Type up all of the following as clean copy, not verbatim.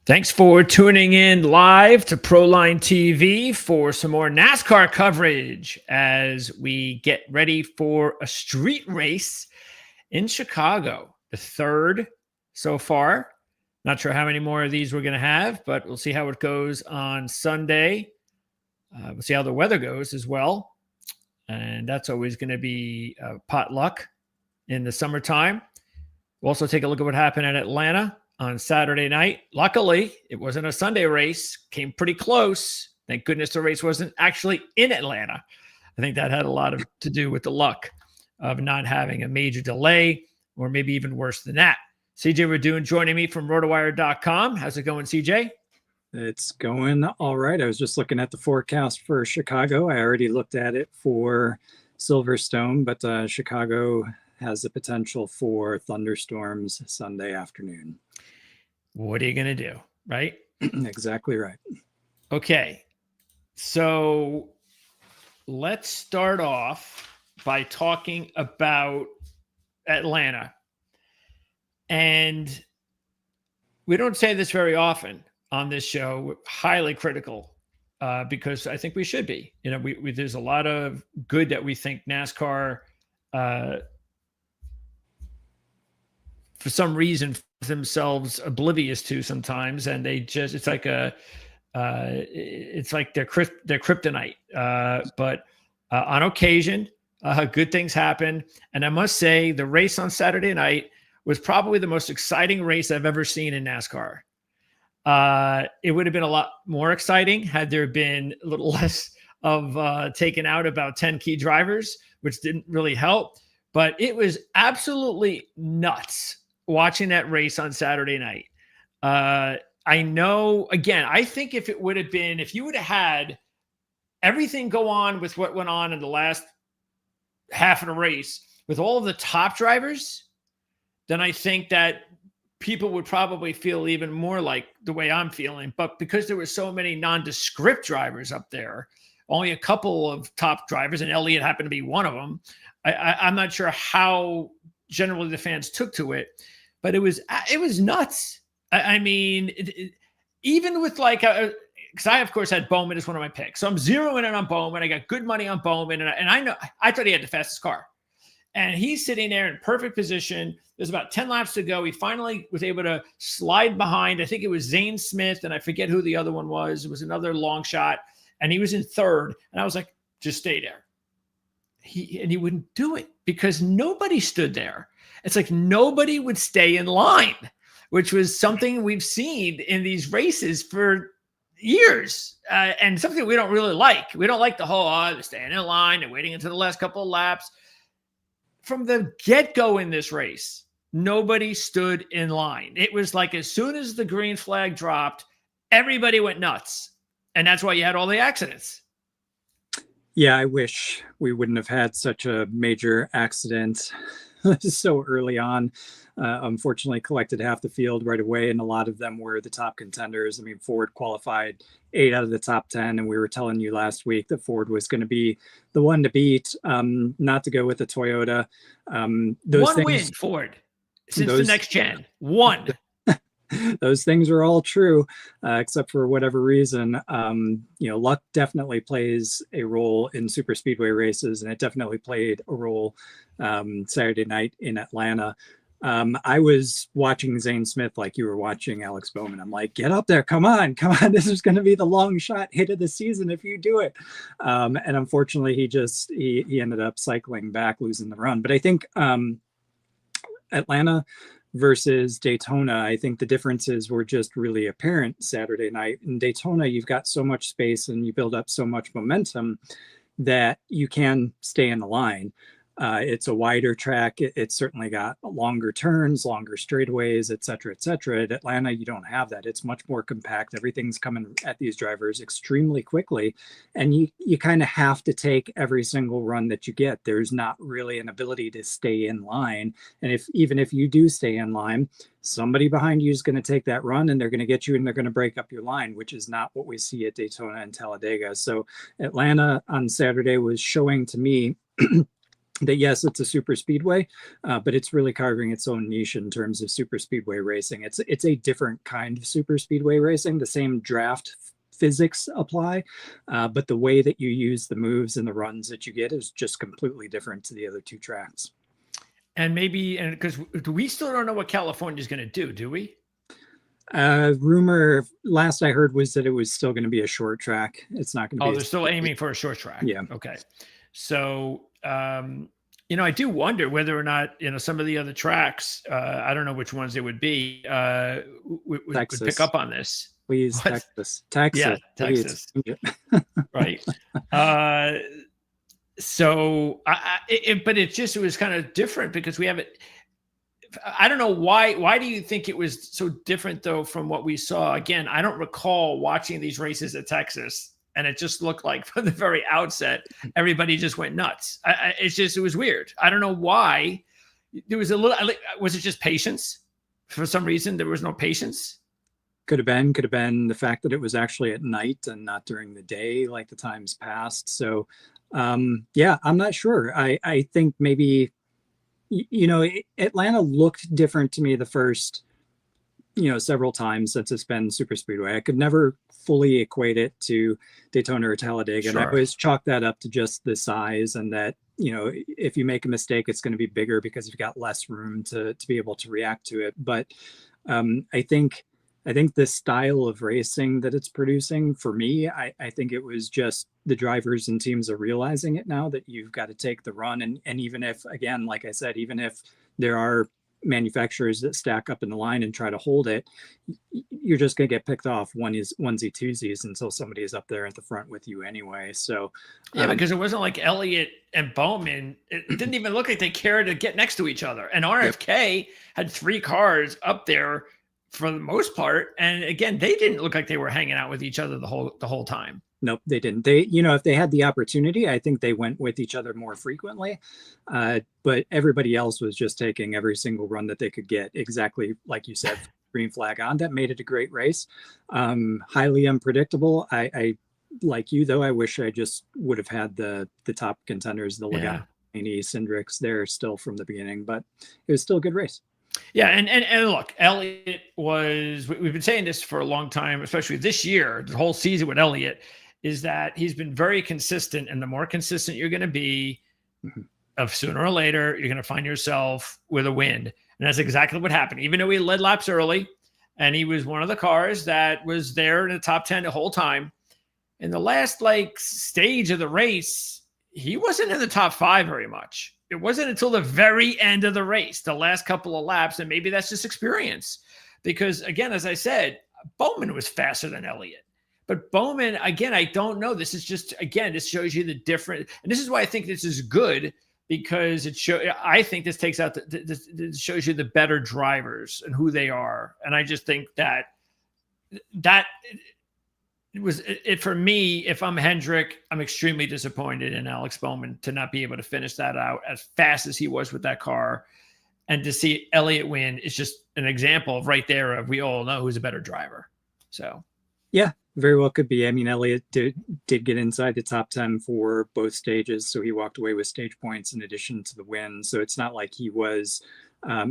Thanks for tuning in live to Proline TV for some more NASCAR coverage as we get ready for a street race in Chicago, the third so far. Not sure how many more of these we're going to have, but we'll see how it goes on Sunday. We'll see how the weather goes as well. And that's always going to be potluck in the summertime. We'll also take a look at what happened at Atlanta on Saturday night. Luckily, it wasn't a Sunday race. Came pretty close. Thank goodness the race wasn't actually in Atlanta. I think that had a lot to do with the luck of not having a major delay, or maybe even worse than that. CJ Radoon joining me from rotowire.com. How's it going, CJ? It's going all right. I was just looking at the forecast for Chicago. I already looked at it for Silverstone, but Chicago has the potential for thunderstorms Sunday afternoon. What are you going to do, right? Exactly right. Okay, so let's start off by talking about Atlanta. And we don't say this very often on this show. We're highly critical because I think we should be. You know, there's a lot of good that we think NASCAR for some reason themselves oblivious to sometimes, and they just it's like their kryptonite. But on occasion, good things happen, and I must say the race on Saturday night was probably the most exciting race I've ever seen in NASCAR. It would have been a lot more exciting had there been a little less of taking out about 10 key drivers, which didn't really help. But it was absolutely nuts watching that race on Saturday night. I know, again, I think if you would have had everything go on with what went on in the last half of the race with all of the top drivers, then I think that people would probably feel even more like the way I'm feeling. But because there were so many nondescript drivers up there, only a couple of top drivers, and Elliott happened to be one of them, I'm not sure how generally the fans took to it. But it was nuts. I mean, even with because I, of course, had Bowman as one of my picks. So I'm zeroing in on Bowman. I got good money on Bowman. And I thought he had the fastest car. And he's sitting there in perfect position. There's about 10 laps to go. He finally was able to slide behind. I think it was Zane Smith, and I forget who the other one was. It was another long shot. And he was in third. And I was like, just stay there. He wouldn't do it because nobody stood there. It's like nobody would stay in line, which was something we've seen in these races for years, and something we don't really like. We don't like the whole staying in line and waiting until the last couple of laps. From the get-go in this race, nobody stood in line. It was like as soon as the green flag dropped, everybody went nuts, and that's why you had all the accidents. Yeah, I wish we wouldn't have had such a major accident so early on. Unfortunately, collected half the field right away, and a lot of them were the top contenders. I mean, Ford qualified 8 out of the top 10, and we were telling you last week that Ford was going to be the one to beat, not to go with the Toyota. One win, Ford, since the NextGen. One. Those things are all true, except for whatever reason. Luck definitely plays a role in super speedway races, and it definitely played a role Saturday night in Atlanta. I was watching Zane Smith like you were watching Alex Bowman. I'm like, get up there, come on. This is going to be the long shot hit of the season if you do it. And unfortunately, he ended up cycling back, losing the run. But I think Atlanta versus Daytona, I think the differences were just really apparent Saturday night. In Daytona, you've got so much space and you build up so much momentum that you can stay in the line. It's a wider track. It's certainly got longer turns, longer straightaways, et cetera, et cetera. At Atlanta, you don't have that. It's much more compact. Everything's coming at these drivers extremely quickly. And you kind of have to take every single run that you get. There's not really an ability to stay in line. And even if you do stay in line, somebody behind you is going to take that run and they're going to get you and they're going to break up your line, which is not what we see at Daytona and Talladega. So Atlanta on Saturday was showing to me that yes, it's a super speedway, but it's really carving its own niche in terms of super speedway racing. It's a different kind of super speedway racing. The same draft physics apply, but the way that you use the moves and the runs that you get is just completely different to the other two tracks. And maybe, and because we still don't know what California is going to do we? Rumor last I heard was that it was still going to be a short track. It's not going to be. Oh, they're still aiming for a short track. Yeah. Okay. So, I do wonder whether or not, some of the other tracks, I don't know which ones it would be, would pick up on this. Please, what? Texas. Yeah, Texas. Right. So, but it was kind of different because we have it. I don't know why. Why do you think it was so different, though, from what we saw? Again, I don't recall watching these races at Texas, and it just looked like from the very outset, everybody just went nuts. It was weird. I don't know why. There was a little. Was it just patience? For some reason, there was no patience. Could have been the fact that it was actually at night and not during the day, like the times past. So, yeah, I'm not sure. I think maybe. Atlanta looked different to me the first, several times since it's been super speedway. I could never fully equate it to Daytona or Talladega. Sure. And I always chalk that up to just the size and that, if you make a mistake, it's going to be bigger because you've got less room to be able to react to it. But I think the style of racing that it's producing for me, I think it was just the drivers and teams are realizing it now that you've got to take the run. And even if, again, like I said, even if there are manufacturers that stack up in the line and try to hold it, you're just going to get picked off onesie twosies until somebody is up there at the front with you anyway. So yeah, because it wasn't like Elliott and Bowman. It didn't even look like they cared to get next to each other. And RFK had 3 cars up there for the most part, and again, they didn't look like they were hanging out with each other the whole time. Nope, they didn't. They, if they had the opportunity, I think they went with each other more frequently. But everybody else was just taking every single run that they could get, exactly like you said, green flag on. That made it a great race. Highly unpredictable. I like you though. I wish I just would have had the top contenders, the Logano, Cindrix there still from the beginning, but it was still a good race. Yeah, and look, Elliott we've been saying this for a long time, especially this year, the whole season with Elliott, is that he's been very consistent, and the more consistent you're going to be, sooner or later, you're going to find yourself with a win. And that's exactly what happened. Even though he led laps early, and he was one of the cars that was there in the top 10 the whole time, in the last stage of the race, he wasn't in the top 5 very much. It wasn't until the very end of the race, the last couple of laps, and maybe that's just experience. Because, again, as I said, Bowman was faster than Elliott. But Bowman, again, I don't know. This is just, again, this shows you the different. And this is why I think this is good, because I think this takes out, this shows you the better drivers and who they are. And I just think that it was it for me. If I'm Hendrick, I'm extremely disappointed in Alex Bowman to not be able to finish that out as fast as he was with that car, and to see Elliott win is just an example of right there of we all know who's a better driver. So, yeah, very well could be. I mean, Elliott did get inside the top 10 for both stages, so he walked away with stage points in addition to the win. So it's not like he was.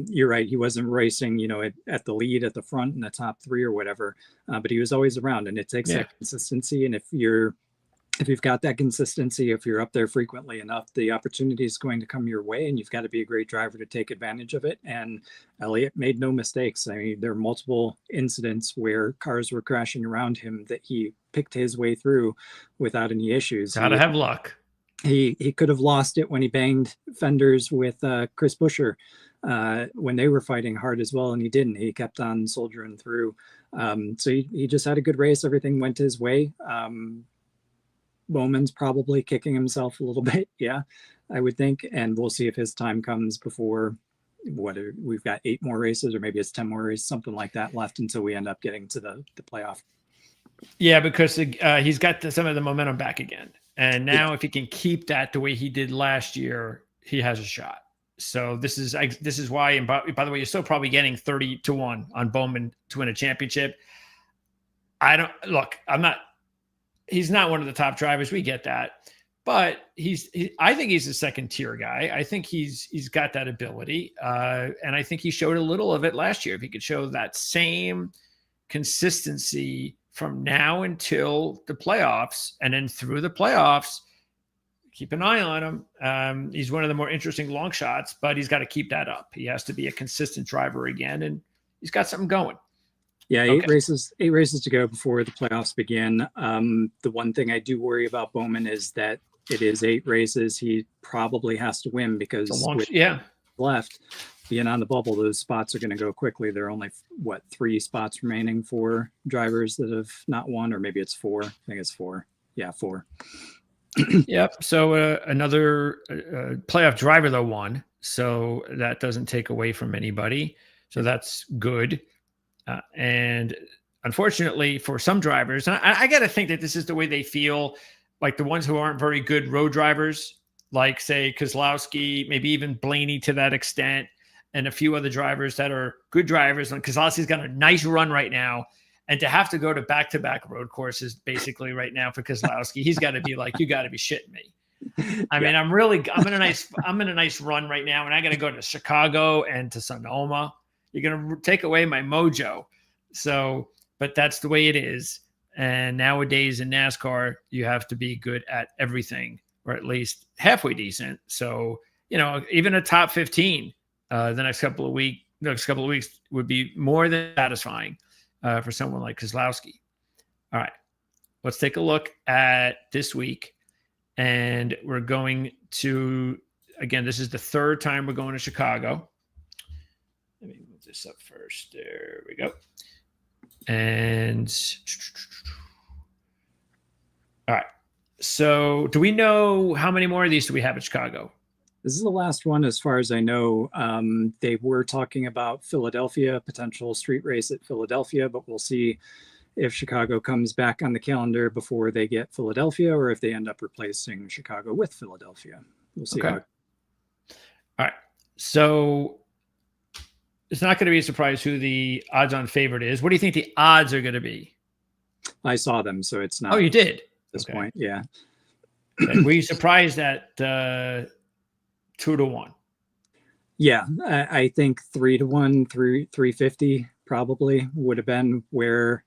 You're right. He wasn't racing, at the lead, at the front in the top 3 or whatever, but he was always around, and it takes that consistency. And if you've got that consistency, if you're up there frequently enough, the opportunity is going to come your way, and you've got to be a great driver to take advantage of it. And Elliott made no mistakes. I mean, there are multiple incidents where cars were crashing around him that he picked his way through without any issues. Gotta have luck. He could have lost it when he banged fenders with Chris Buescher when they were fighting hard as well, and he didn't. He kept on soldiering through. So he just had a good race. Everything went his way. Bowman's probably kicking himself a little bit, I would think. And we'll see if his time comes before we've got 8 more races, or maybe it's 10 more races, something like that left until we end up getting to the playoff. Yeah, because he's got some of the momentum back again. And now if he can keep that the way he did last year, he has a shot. So this is why, and by the way, you're still probably getting 30-1 on Bowman to win a championship. He's not one of the top drivers. We get that. but I think he's a second tier guy. I think he's got that ability. And I think he showed a little of it last year. If he could show that same consistency from now until the playoffs and then through the playoffs, keep an eye on him. He's one of the more interesting long shots, but he's got to keep that up. He has to be a consistent driver again, and he's got something going. Yeah, eight races to go before the playoffs begin. The one thing I do worry about Bowman is that it is 8 races. He probably has to win because left being on the bubble, those spots are going to go quickly. There are only 3 spots remaining for drivers that have not won, or maybe it's 4. I think it's 4. Yeah, 4. Yep. So another playoff driver though won, so that doesn't take away from anybody. So that's good. And unfortunately for some drivers, and I got to think that this is the way they feel, like the ones who aren't very good road drivers, like say Keselowski, maybe even Blaney to that extent, and a few other drivers that are good drivers. And Keselowski's got a nice run right now. And to have to go to back-to-back road courses basically right now for Keselowski, he's got to be like, you got to be shitting me. I mean, I'm in a nice run right now, and I got to go to Chicago and to Sonoma. You're going to take away my mojo. So, but that's the way it is. And nowadays in NASCAR, you have to be good at everything, or at least halfway decent. So, even a top 15 the next couple of weeks would be more than satisfying for someone like Keselowski. All right, let's take a look at this week. And we're going to, again, this is the 3rd time we're going to Chicago. Let me move this up first. There we go. And all right. So do we know how many more of these do we have at Chicago? This is the last one, as far as I know. They were talking about Philadelphia, potential street race at Philadelphia, but we'll see if Chicago comes back on the calendar before they get Philadelphia, or if they end up replacing Chicago with Philadelphia. We'll see. Okay. All right. So it's not going to be a surprise who the odds-on favorite is. What do you think the odds are going to be? I saw them, so it's not. Oh, you did? At this point, yeah. Were you surprised at 2-1? Yeah, I think 3-1, 350 probably would have been where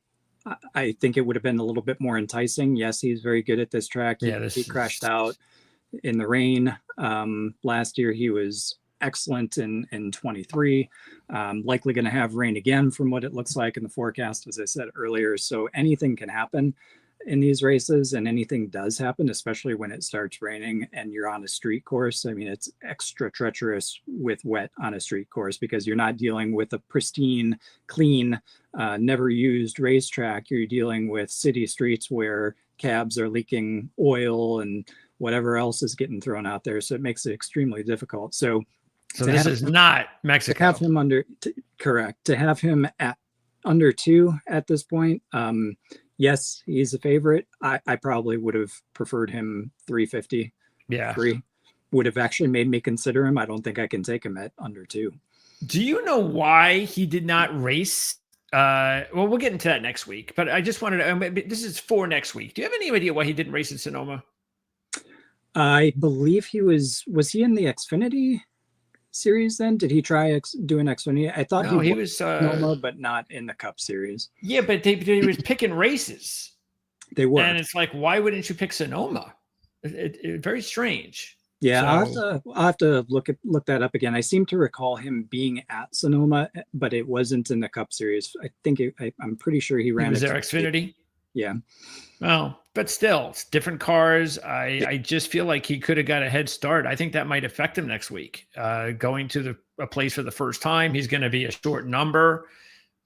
I think it would have been a little bit more enticing. Yes, he's very good at this track. He crashed out in the rain. Last year, he was excellent in 23. Likely going to have rain again from what it looks like in the forecast, as I said earlier. So anything can happen in these races, and anything does happen, especially when it starts raining and you're on a street course. I mean, it's extra treacherous with wet on a street course because you're not dealing with a pristine, clean, never used racetrack. You're dealing with city streets where cabs are leaking oil and whatever else is getting thrown out there. So it makes it extremely difficult. So this is not Mexico. To have him correct. To have him at under 2 at this point, yes, he's a favorite. I probably would have preferred him 350. Yeah. 3 would have actually made me consider him. I don't think I can take him at under 2. Do you know why he did not race? Well, we'll get into that next week, but I just wanted to, this is for next week. Do you have any idea why he didn't race in Sonoma? I believe he was he in the Xfinity series then? Did he try doing Xfinity? I thought he was Sonoma, but not in the Cup series. Yeah, but he was picking races. They were. And it's like, why wouldn't you pick Sonoma? Very strange. Yeah, so, I'll have to look that up again. I seem to recall him being at Sonoma, but it wasn't in the Cup series. I think I'm pretty sure he ran. Was there Xfinity? Yeah. Well, but still, it's different cars. I just feel like he could have got a head start. I think that might affect him next week. Going to a place for the first time, he's going to be a short number.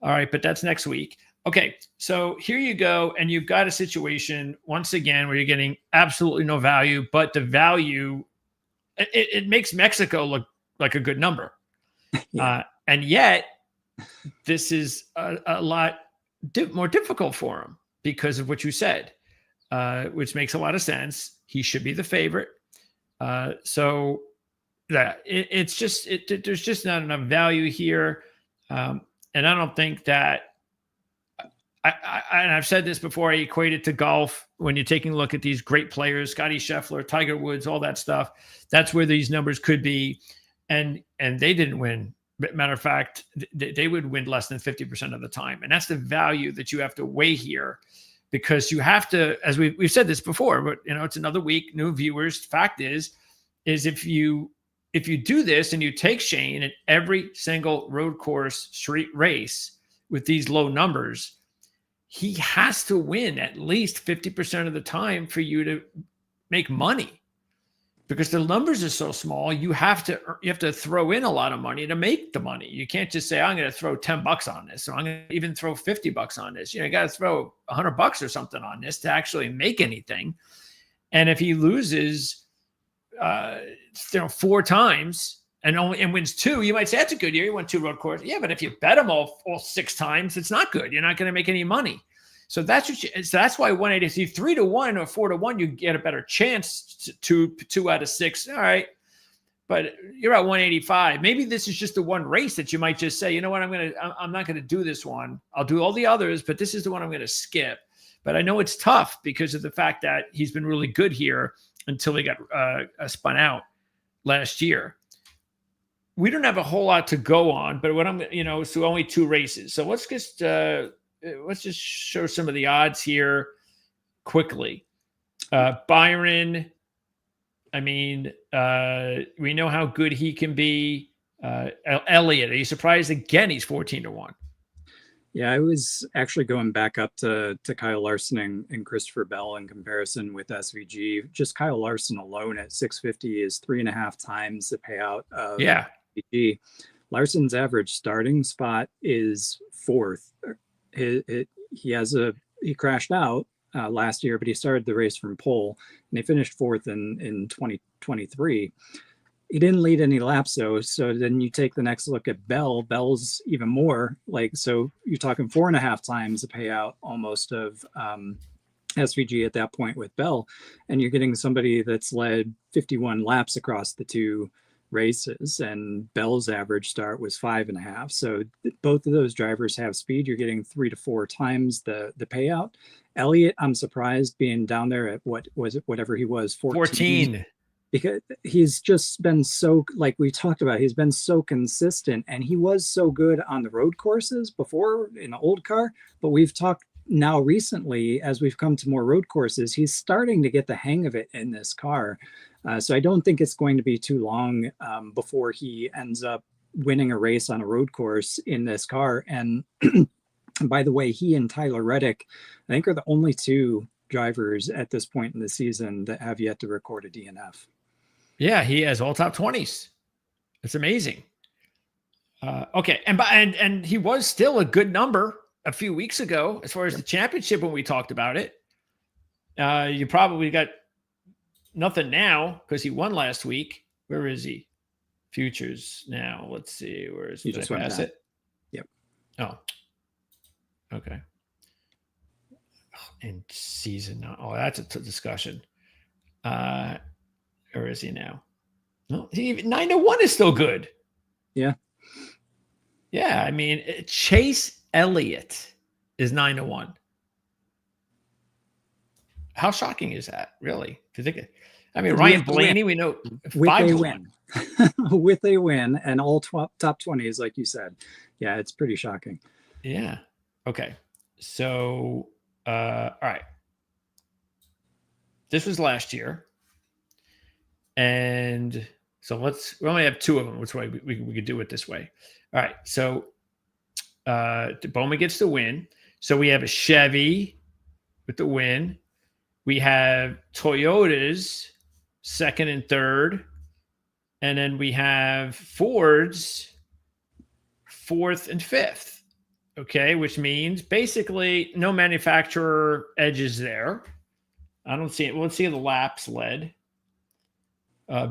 All right, but that's next week. Okay, so here you go, and you've got a situation once again where you're getting absolutely no value, but the value it makes Mexico look like a good number. Yeah. And yet, this is a lot more difficult for him because of what you said, which makes a lot of sense. He should be the favorite. So that there's just not enough value here. And I don't think that and I've said this before, I equate it to golf. When you're taking a look at these great players, Scotty Scheffler, Tiger Woods, all that stuff, that's where these numbers could be. And they didn't win. Matter of fact, they would win less than 50% of the time. And that's the value that you have to weigh here, because you have to, as we've said this before, but it's another week, new viewers. Fact is if you do this and you take Shane in every single road course street race with these low numbers, he has to win at least 50% of the time for you to make money, because the numbers are so small. You have to throw in a lot of money to make the money. You can't just say, I'm going to throw $10 on this, or I'm going to even throw $50 on this. You got to throw $100 or something on this to actually make anything. And if he loses, 4 times and wins 2, you might say that's a good year. He won 2 road courses. Yeah, but if you bet him all 6 times, it's not good. You're not going to make any money. So that's why 180, 3-1 or 4-1, you get a better chance to 2 out of 6. All right. But you're at 185. Maybe this is just the one race that you might just say, you know what, I'm not going to do this one. I'll do all the others, but this is the one I'm going to skip. But I know it's tough because of the fact that he's been really good here until he got spun out last year. We don't have a whole lot to go on, but so only 2 races. So let's just show some of the odds here quickly. Byron, we know how good he can be. Elliott, are you surprised again? He's 14-1. Yeah, I was actually going back up to Kyle Larson and Christopher Bell in comparison with SVG. Just Kyle Larson alone at 650 is 3.5 times the payout of SVG. Larson's average starting spot is 4th. He crashed out last year, but he started the race from pole, and he finished 4th in 2023. He didn't lead any laps though. So then you take the next look at Bell. Bell's even more so you're talking 4.5 times the payout almost of SVG at that point with Bell. And you're getting somebody that's led 51 laps across the 2 races, and Bell's average start was 5.5. So both of those drivers have speed. You're getting 3 to 4 times the payout. Elliott, I'm surprised being down there at whatever he was, 14. Because he's just been so, like we talked about, he's been so consistent, and he was so good on the road courses before in the old car. But we've talked now recently, as we've come to more road courses, he's starting to get the hang of it in this car. So I don't think it's going to be too long before he ends up winning a race on a road course in this car. And by the way, he and Tyler Reddick, I think, are the only 2 drivers at this point in the season that have yet to record a DNF. Yeah, he has all top 20s. It's amazing. Okay, and he was still a good number a few weeks ago as far as the championship when we talked about it. You probably got nothing now because he won last week. Where is he? Futures now. Let's see. Where is he? Just went past it. Yep. Oh. Okay. In season now. Oh, that's a discussion. Or is he now? No, 9-1 is still good. Yeah. Yeah. Chase Elliott is 9-1. How shocking is that, really? If you think Ryan Blaney, we know with a win. With a win and all top 20s, like you said. Yeah, it's pretty shocking. Yeah. Okay. So, all right. This was last year. And so we only have 2 of them, which way we could do it this way. All right. So Bowman gets the win. So we have a Chevy with the win. We have Toyotas 2nd and 3rd. And then we have Fords 4th and 5th. Okay. Which means basically no manufacturer edges there. I don't see it. Let's see the laps led.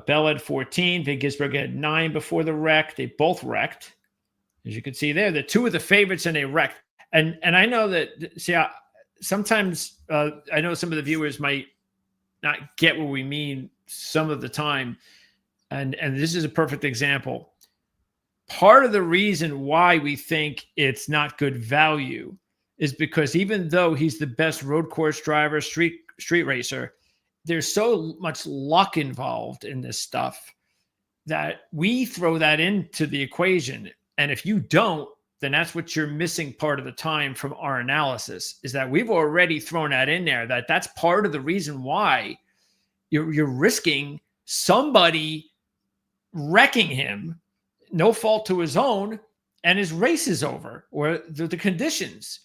Bell had 14. Vic Gisberg had 9 before the wreck. They both wrecked. As you can see there, the 2 of the favorites and they wrecked. And I know that, sometimes I know some of the viewers might not get what we mean some of the time. And this is a perfect example. Part of the reason why we think it's not good value is because even though he's the best road course driver, street racer, there's so much luck involved in this stuff that we throw that into the equation. And if you don't, then that's what you're missing part of the time from our analysis, is that we've already thrown that in there, that's part of the reason why you're risking somebody wrecking him, no fault to his own, and his race is over, or the conditions.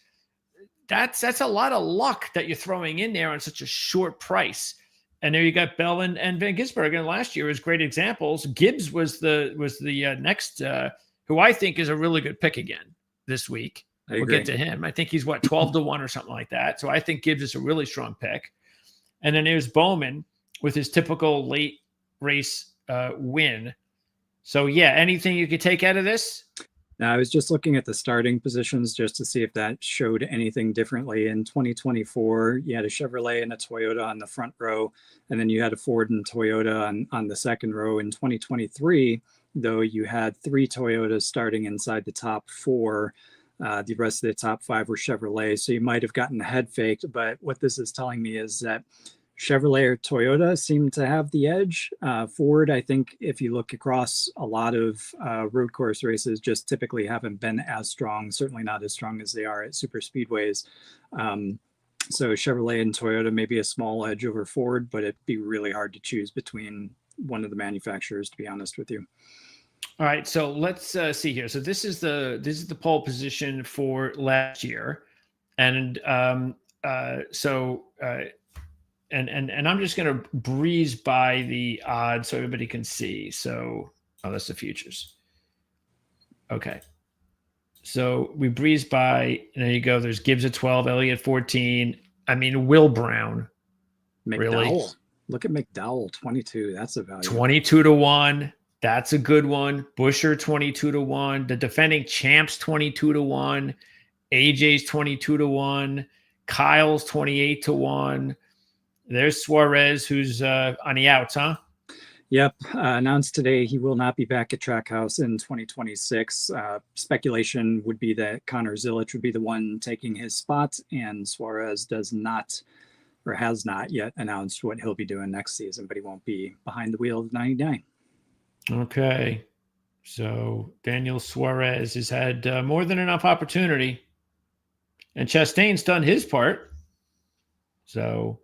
That's a lot of luck that you're throwing in there on such a short price. And there you got Bell and Van Gisbergen last year as great examples. Gibbs was the next, who I think is a really good pick again this week. We'll get to him. I think he's 12-1 or something like that. So I think Gibbs is a really strong pick. And then there's Bowman with his typical late race win. So yeah, anything you could take out of this? Now, I was just looking at the starting positions just to see if that showed anything differently. In 2024, you had a Chevrolet and a Toyota on the front row, and then you had a Ford and Toyota on the second row. In 2023, though, you had 3 Toyotas starting inside the top 4. The rest of the top 5 were Chevrolet, so you might have gotten the head faked. But what this is telling me is that Chevrolet or Toyota seem to have the edge. Ford, I think, if you look across a lot of road course races, just typically haven't been as strong, certainly not as strong as they are at super speedways. So Chevrolet and Toyota may be a small edge over Ford, but it'd be really hard to choose between one of the manufacturers, to be honest with you. All right, so let's see here. So this is the pole position for last year, and And I'm just going to breeze by the odds so everybody can see. So, that's the futures. Okay. So we breeze by, and there you go. There's Gibbs at 12, Elliott 14. I mean, Will Brown. McDowell. Really? Look at McDowell, 22. That's a value. 22-1. That's a good one. Busher, 22-1. The defending champs, 22-1. AJ's 22-1. Kyle's 28-1. There's Suarez, who's on the outs, huh? Yep. Announced today he will not be back at Trackhouse in 2026. Speculation would be that Connor Zilic would be the one taking his spot, and Suarez does not, or has not yet announced what he'll be doing next season, but he won't be behind the wheel of 99. Okay. So Daniel Suarez has had more than enough opportunity, and Chastain's done his part. So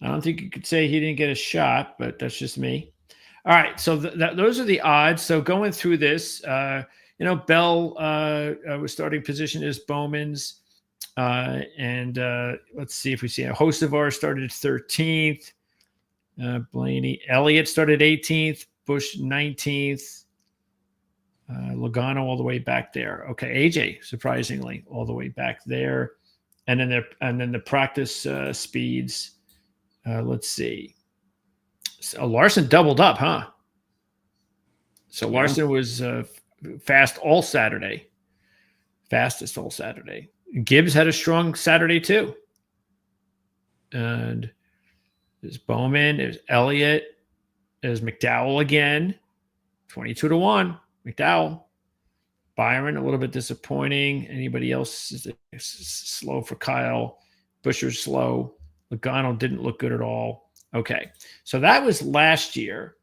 I don't think you could say he didn't get a shot, but that's just me. All right, so those are the odds. So going through this, Bell was starting position is Bowman's, and let's see if we see a Hocevar started 13th. Blaney, Elliott started 18th. Bush 19th. Logano all the way back there. Okay, AJ surprisingly all the way back there, and then the practice speeds. Let's see. So Larson doubled up, huh? So Larson was fast all Saturday. Fastest all Saturday. Gibbs had a strong Saturday too. And there's Bowman, there's Elliott, there's McDowell again. 22-1. McDowell. Byron, a little bit disappointing. Anybody else is slow for Kyle. Busher's slow. Logano didn't look good at all. Okay, so that was last year.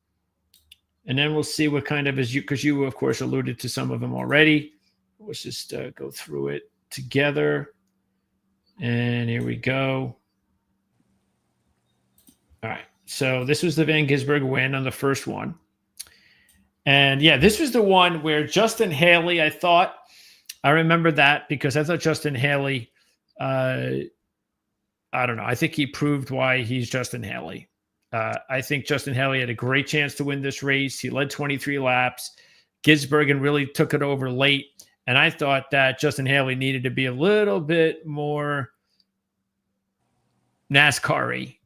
And then we'll see what kind of because you, of course, alluded to some of them already. Let's just go through it together. And here we go. All right, so this was the Van Gisbergen win on the first one. And yeah, this was the one where Justin Haley, I remember that because I thought Justin Haley, I don't know. I think he proved why he's Justin Haley. I think Justin Haley had a great chance to win this race. He led 23 laps. Gisbergen really took it over late. And I thought that Justin Haley needed to be a little bit more NASCAR-y,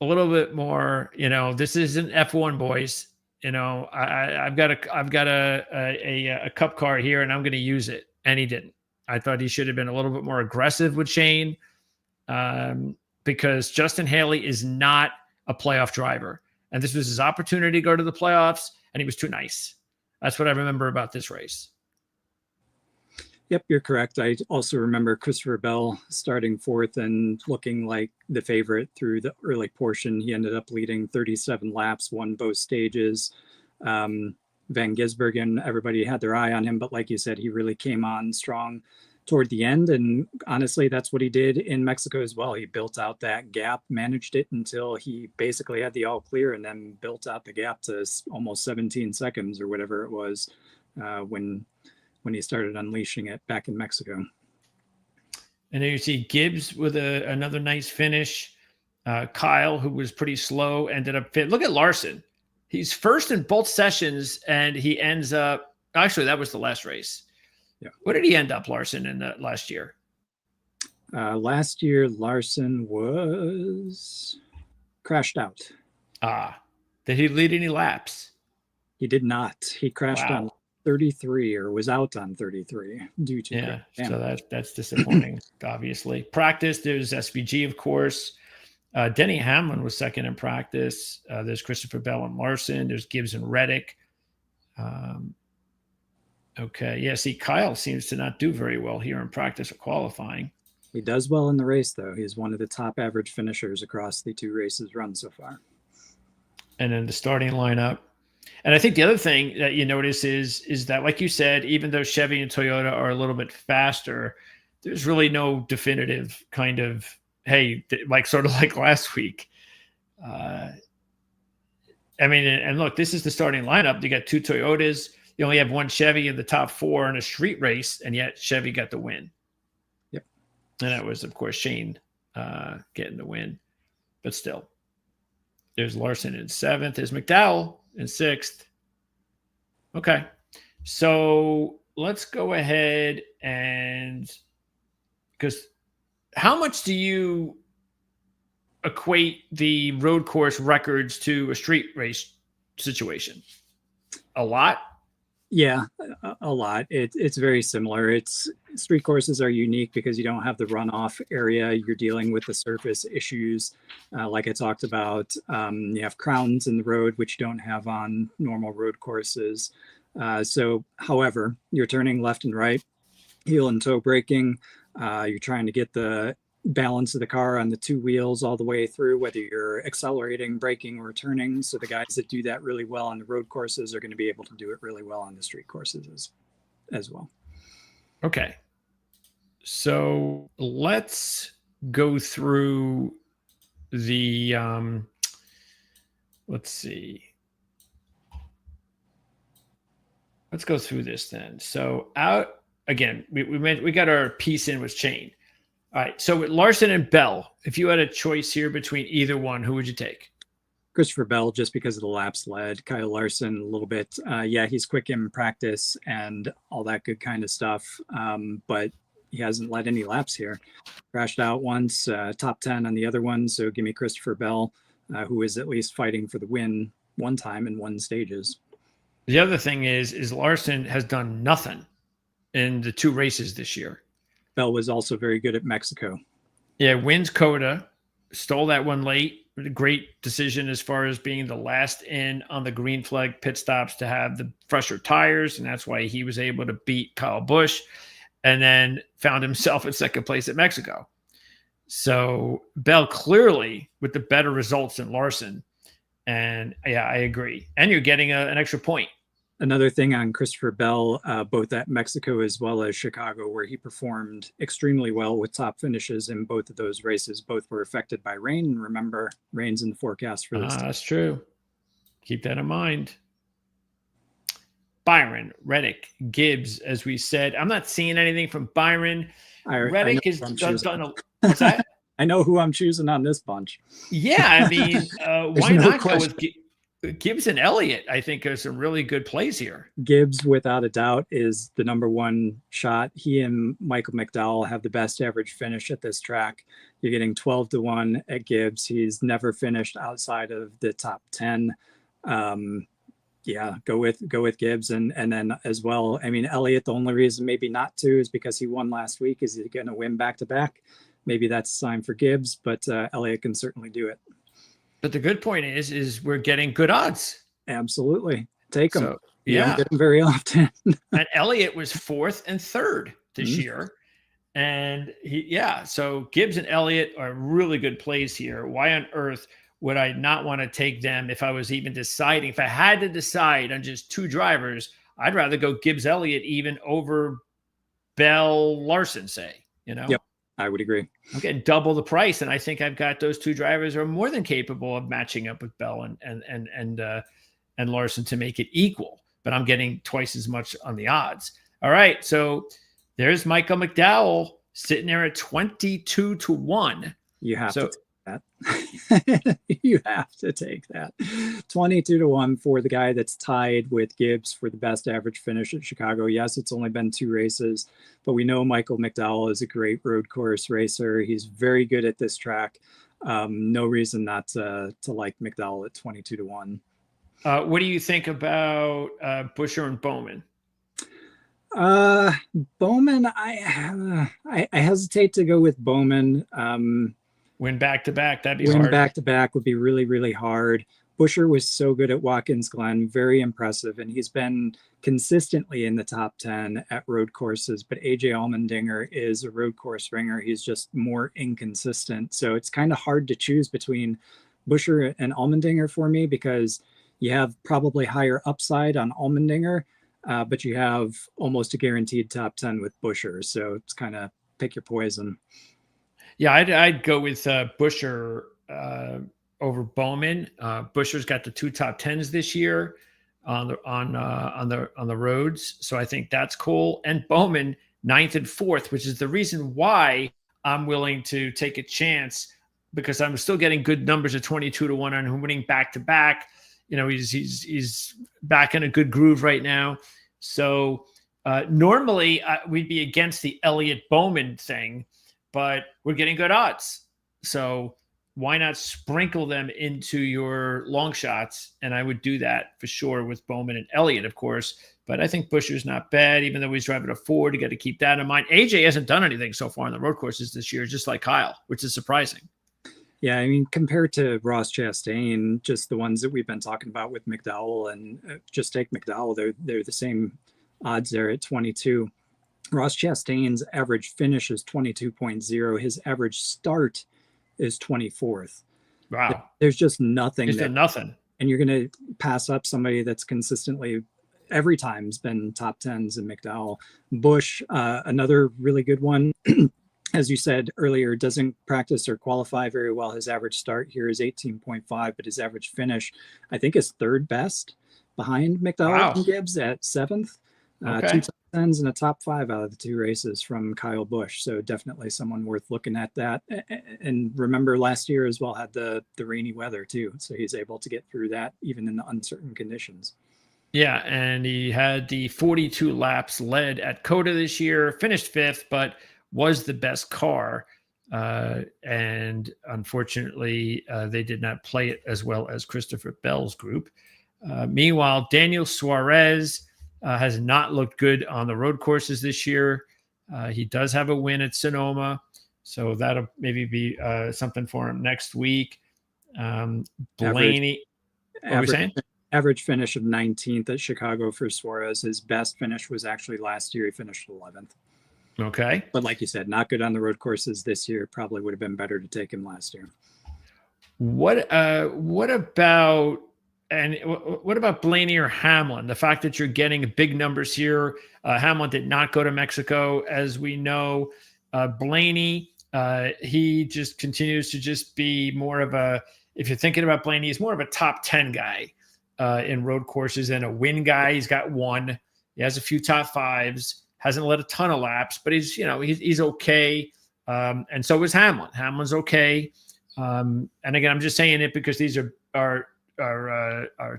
a little bit more, this isn't F1, boys. I've got a cup car here and I'm going to use it. And he didn't. I thought he should have been a little bit more aggressive with Shane. Because Justin Haley is not a playoff driver. And this was his opportunity to go to the playoffs, and he was too nice. That's what I remember about this race. Yep, you're correct. I also remember Christopher Bell starting fourth and looking like the favorite through the early portion. He ended up leading 37 laps, won both stages. Van Gisbergen, everybody had their eye on him, but like you said, he really came on strong toward the end. And honestly, that's what he did in Mexico as well. He built out that gap, managed it until he basically had the all clear, and then built out the gap to almost 17 seconds or whatever it was when he started unleashing it back in Mexico. And then you see Gibbs with another nice finish. Kyle, who was pretty slow, ended up fit. Look at Larson. He's first in both sessions, and he ends up, actually, that was the last race. Yeah. What did he end up, Larson, in the last year? Last year, Larson was crashed out. Did he lead any laps? He did not. He crashed on 33, or was out on 33 due to so that's disappointing. Obviously, practice, there's SVG, of course. Denny Hamlin was second in practice. There's Christopher Bell and Larson. There's Gibbs and Reddick. Okay, yeah, see, Kyle seems to not do very well here in practice or qualifying. He does well in the race, though. He's one of the top average finishers across the 2 races run so far. And then the starting lineup. And I think the other thing that you notice is that, like you said, even though Chevy and Toyota are a little bit faster, there's really no definitive kind of, hey, like sort of like last week. I mean, and look, this is the starting lineup. You got 2 Toyotas. You only have 1 Chevy in the top 4 in a street race, and yet Chevy got the win. Yep. And that was, of course, Shane getting the win. But still, there's Larson in 7th. There's McDowell in 6th. Okay. So let's go ahead and, because how much do you equate the road course records to a street race situation? A lot? Yeah, a lot. It's very similar. Street courses are unique because you don't have the runoff area. You're dealing with the surface issues, like I talked about. You have crowns in the road, which you don't have on normal road courses. So, however, you're turning left and right, heel and toe braking. You're trying to get the balance of the car on the 2 wheels all the way through, whether you're accelerating, braking, or turning. So the guys that do that really well on the road courses are going to be able to do it really well on the street courses as well. Okay. So let's go through the, let's see. Let's go through this then. So again, we got our piece in with Shane. All right. So with Larson and Bell, if you had a choice here between either one, who would you take? Christopher Bell, just because of the laps led. Kyle Larson, a little bit. He's quick in practice and all that good kind of stuff. But he hasn't led any laps here. Crashed out once, top 10 on the other one. So give me Christopher Bell, who is at least fighting for the win one time in 1 stages. The other thing is Larson has done nothing in the 2 races this year. Bell was also very good at Mexico. Yeah, wins Coda, stole that one late. Great decision as far as being the last in on the green flag pit stops to have the fresher tires, and that's why he was able to beat Kyle Busch, and then found himself in 2nd place at Mexico. So Bell clearly with the better results than Larson, and yeah, I agree. And you're getting an extra point. Another thing on Christopher Bell, both at Mexico as well as Chicago, where he performed extremely well with top finishes in both of those races. Both were affected by rain. And remember, rain's in the forecast for this. That's true. Keep that in mind. Byron, Reddick, Gibbs, as we said. I'm not seeing anything from Byron. Reddick has done a... What's that? I know who I'm choosing on this bunch. Yeah, I mean, why not go with Gibbs and Elliott? I think are some really good plays here. Gibbs, without a doubt, is the number 1 shot. He and Michael McDowell have the best average finish at this track. You're getting 12-1 at Gibbs. He's never finished outside of the top 10. Go with Gibbs, and then as well. I mean, Elliott, the only reason maybe not to is because he won last week. Is he going to win back-to-back? Maybe that's a sign for Gibbs, but Elliott can certainly do it. But the good point is we're getting good odds. Absolutely. Take them. So, you don't get them very often. And Elliott was 4th and 3rd this year. And so Gibbs and Elliott are really good plays here. Why on earth would I not want to take them if I was even deciding? If I had to decide on just two drivers, I'd rather go Gibbs Elliott even over Bell Larson, say, Yep, I would agree. I'm getting double the price, and I think I've got those two drivers are more than capable of matching up with Bell and Larson to make it equal. But I'm getting twice as much on the odds. All right, so there's Michael McDowell sitting there at 22-1. You have to take that. You have to take that. 22-1 for the guy that's tied with Gibbs for the best average finish at Chicago. Yes, it's only been 2 races, but we know Michael McDowell is a great road course racer. He's very good at this track. No reason not to like McDowell at 22-1. What do you think about Buescher and Bowman? Bowman, I hesitate to go with Bowman. Win back-to-back, that'd be hard. Win back-to-back would be really, really hard. Buescher was so good at Watkins Glen, very impressive, and he's been consistently in the top 10 at road courses, but AJ Allmendinger is a road course ringer. He's just more inconsistent. So it's kind of hard to choose between Buescher and Allmendinger for me, because you have probably higher upside on Allmendinger, but you have almost a guaranteed top 10 with Buescher. So it's kind of pick your poison. Yeah, I'd go with Buescher over Bowman. Buscher's got the 2 top 10s this year on the roads, so I think that's cool. And Bowman 9th and 4th, which is the reason why I'm willing to take a chance, because I'm still getting good numbers at 22-1 on him winning back-to-back. He's back in a good groove right now. So normally we'd be against the Elliott Bowman thing, but we're getting good odds. So why not sprinkle them into your long shots? And I would do that for sure with Bowman and Elliott, of course. But I think Buscher's not bad, even though he's driving a Ford. You got to keep that in mind. AJ hasn't done anything so far on the road courses this year, just like Kyle, which is surprising. Yeah, I mean, compared to Ross Chastain, just the ones that we've been talking about with McDowell, and just take McDowell, they're the same odds there at 22. Ross Chastain's average finish is 22.0. His average start is 24th. Wow. There's just nothing. Nothing. And you're going to pass up somebody that's consistently every time has been top 10s in McDowell. Busch, another really good one. As you said earlier, doesn't practice or qualify very well. His average start here is 18.5, but his average finish, I think, is 3rd best behind McDowell and Gibbs at 7th. Okay. 2 top 10s and a top 5 out of the 2 races from Kyle Busch. So definitely someone worth looking at that. And remember, last year as well had the rainy weather too. So he's able to get through that even in the uncertain conditions. Yeah, and he had the 42 laps led at COTA this year, finished 5th, but was the best car. And unfortunately, they did not play it as well as Christopher Bell's group. Meanwhile, Daniel Suarez has not looked good on the road courses this year. He does have a win at Sonoma, so that'll maybe be something for him next week. Blaney, what were we saying? Average finish of 19th at Chicago for Suarez. His best finish was actually last year. He finished 11th. Okay. But like you said, not good on the road courses this year. Probably would have been better to take him last year. What about Blaney or Hamlin? The fact that you're getting big numbers here. Hamlin did not go to Mexico, as we know. Blaney, he just continues to just be more of a, if you're thinking about Blaney, he's more of a top 10 guy in road courses and a win guy. He's got 1. He has a few top 5s. Hasn't led a ton of laps, but he's okay. And so is Hamlin. Hamlin's okay. And again, I'm just saying it because these are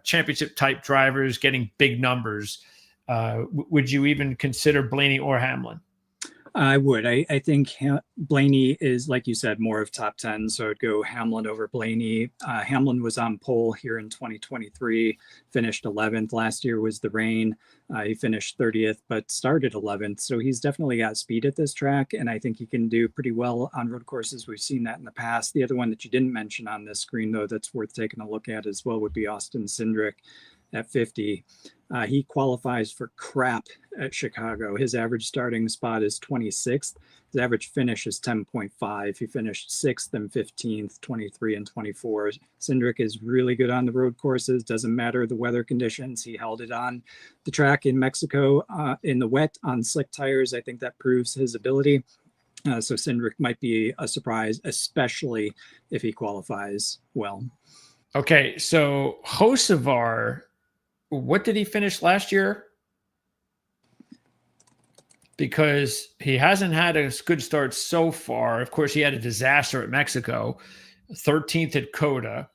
championship type drivers getting big numbers. Would you even consider Blaney or Hamlin? I would. I think Blaney is, like you said, more of top 10. So I'd go Hamlin over Blaney. Hamlin was on pole here in 2023, finished 11th. Last year was the rain. He finished 30th, but started 11th. So he's definitely got speed at this track. And I think he can do pretty well on road courses. We've seen that in the past. The other one that you didn't mention on this screen, though, that's worth taking a look at as well would be Austin Cindric. at 50. He qualifies for crap at Chicago. His average starting spot is 26th. His average finish is 10.5. He finished 6th and 15th, 23 and 24. Cindric is really good on the road courses. Doesn't matter the weather conditions. He held it on the track in Mexico in the wet on slick tires. I think that proves his ability. So Cindric might be a surprise, especially if he qualifies well. Okay, so Hocevar, what did he finish last year? Because he hasn't had a good start so far. Of course, he had a disaster at Mexico, 13th at Coda.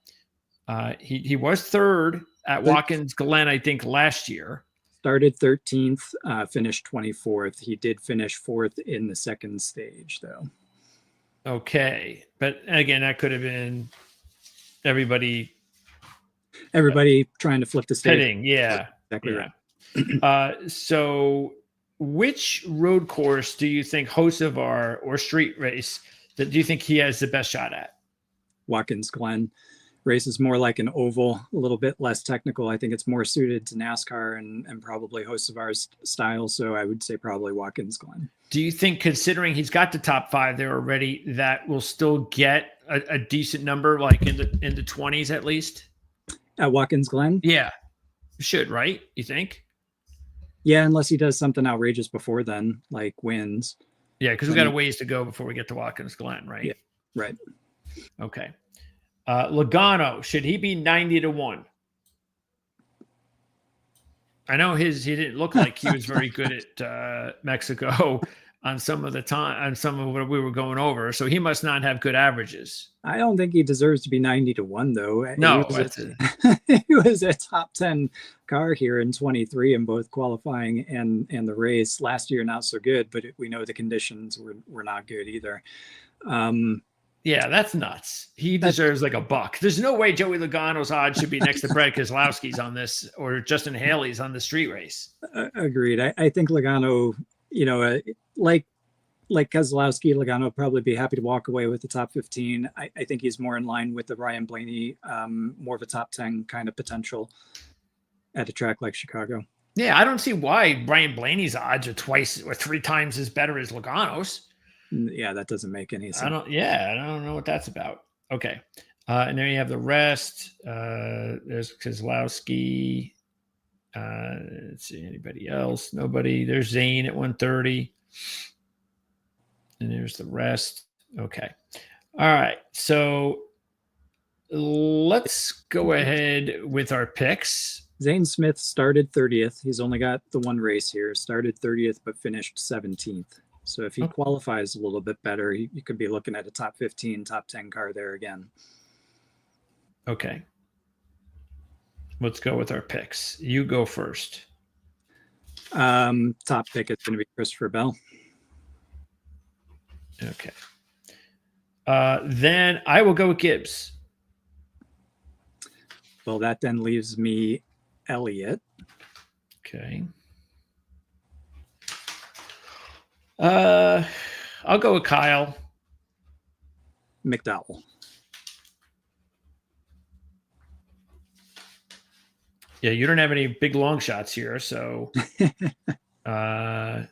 He was third at Watkins Glen, I think, last year. Started 13th, finished 24th. He did finish 4th in the second stage, though. Okay. But again, that could have been everybody trying to flip the stage. Pitting, yeah. Exactly yeah. Right. So which road course do you think Hocevar or street race that do you think he has the best shot at? Watkins Glen. Race is more like an oval, a little bit less technical. I think it's more suited to NASCAR and probably Hocevar's style. So I would say probably Watkins Glen. Do you think, considering he's got the top 5 there already, that will still get a decent number, like in the 20s at least? At Watkins Glen? Yeah. Should, right? You think? Yeah, unless he does something outrageous before then, like wins. Yeah, because we got a ways to go before we get to Watkins Glen, right? Yeah, right. Okay. Logano, should he be 90-1? I know he didn't look like he was very good at Mexico on some of what we were going over, so he must not have good averages. I don't think he deserves to be 90-1 though. No, he was a top 10 car here in 23 in both qualifying and the race. Last year not so good, but we know the conditions were not good either. Yeah, that's nuts. He deserves like $1. There's no way Joey Logano's odds should be next to Brad Keselowski's on this, or Justin Haley's on the street race. Agreed. I think Logano, like Keselowski, Logano will probably be happy to walk away with the top 15. I think he's more in line with the Ryan Blaney, more of a top 10 kind of potential at a track like Chicago. Yeah, I don't see why Ryan Blaney's odds are 2 or 3 times as better as Logano's. Yeah, that doesn't make any sense. I don't know what that's about. Okay. And then you have the rest. There's Keselowski. Let's see, anybody else? Nobody. There's Zane at 130. And there's the rest. Okay. All right. So let's go ahead with our picks. Zane Smith started 30th. He's only got the one race here. Started 30th, but finished 17th. So if he qualifies a little bit better, you could be looking at a top 15, top 10 car there again. Okay. Let's go with our picks. You go first. Top pick is going to be Christopher Bell. Okay. Then I will go with Gibbs. Well, that then leaves me Elliott. Okay. I'll go with Kyle. McDowell. Yeah, you don't have any big long shots here, so that'll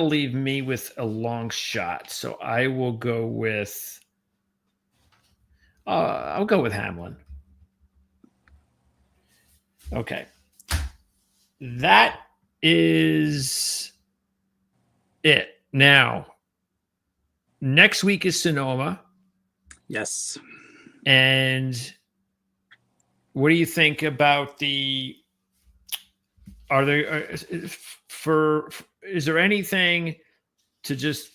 leave me with a long shot. So I will go with I'll go with Hamlin. Okay. That is it. Now, next week is Sonoma. Yes. And what do you think about is there anything to just